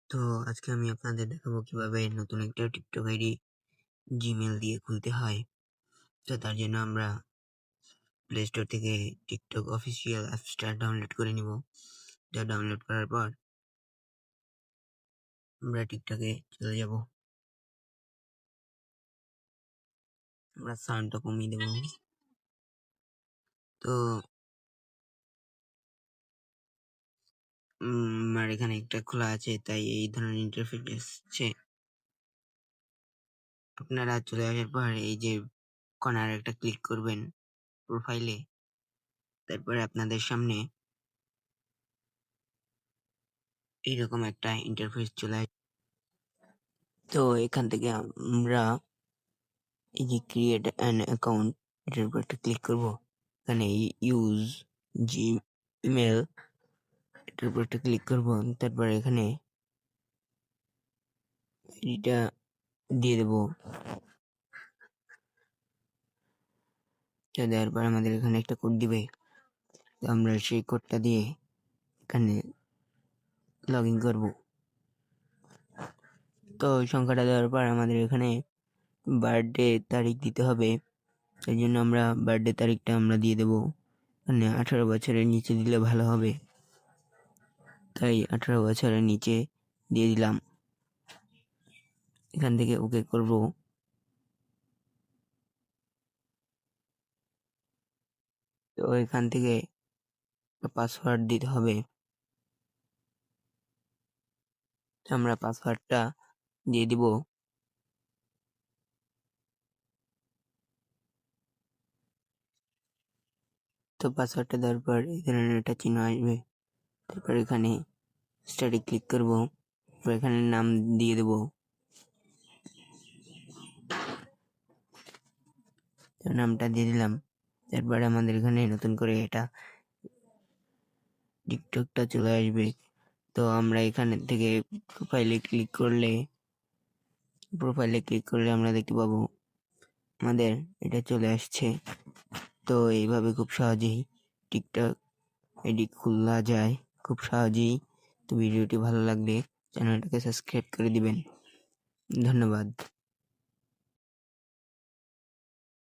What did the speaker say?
তো আজকে আমি আপনাদের দেখাবো কিভাবে নতুন একটা টিকটক আইডি জিমেল দিয়ে খুলতে হয়। তো তার জন্য আমরা প্লে স্টোর থেকে টিকটক অফিসিয়াল অ্যাপসটা ডাউনলোড করে নিব। যা ডাউনলোড করার পর আমরা টিকটকে চলে যাব। আমরা সাউন্ডটা কমিয়ে দেব। তো আমার এখানে একটা খোলা আছে, তাই এই ধরনের ইন্টারফেস এসছে। আপনারা চলে আসার পর এই যে কর্নার একটা ক্লিক করবেন প্রোফাইলে। তারপরে আপনাদের সামনে এইরকম একটা ইন্টারফেস চলে আসবে। তো এখান থেকে আমরা এই যে ক্রিয়েট অ্যান অ্যাকাউন্ট, এটার উপর একটা ক্লিক করব। এখানে ইউজ জিমেল, এটার উপর একটা ক্লিক করব। তারপর এখানে এটা দিয়ে দেবো। দেওয়ার পর আমাদের এখানে একটা কোড দিবে। তো আমরা সেই কোডটা দিয়ে এখানে লগ ইন করবো। তো সংখ্যাটা দেওয়ার পর আমাদের এখানে বার্থডে তারিখ দিতে হবে। তাই জন্য আমরা বার্থডে তারিখটা আমরা দিয়ে দেবো। এখানে 18 বছরের নিচে দিলে ভালো হবে, তাই 18 বছরের নিচে দিয়ে দিলাম। এখান থেকে ওকে করব। তো এখান থেকে পাসওয়ার্ড দিতে হবে। আমরা পাসওয়ার্ডটা দিয়ে দিব। তো পাসওয়ার্ডটা দেওয়ার পর এই ধরনের একটা চিহ্ন আসবে। তারপর এখানে স্টার্টে ক্লিক করব। এখানে নাম দিয়ে দেব। তো নামটা দিয়ে দিলাম। তারপরে আমাদের এখানে নতুন করে এটা টিকটকটা চলে আসবে। তো আমরা এখানে থেকে প্রোফাইলে ক্লিক করলে আমরা দেখতে পাবো আমাদের এটা চলে আসছে। তো এইভাবে খুব সহজেই টিকটক আইডি খোলা যায়, খুব সহজেই। তো ভিডিওটি ভালো লাগলে চ্যানেলটাকে সাবস্ক্রাইব করে দিবেন। ধন্যবাদ।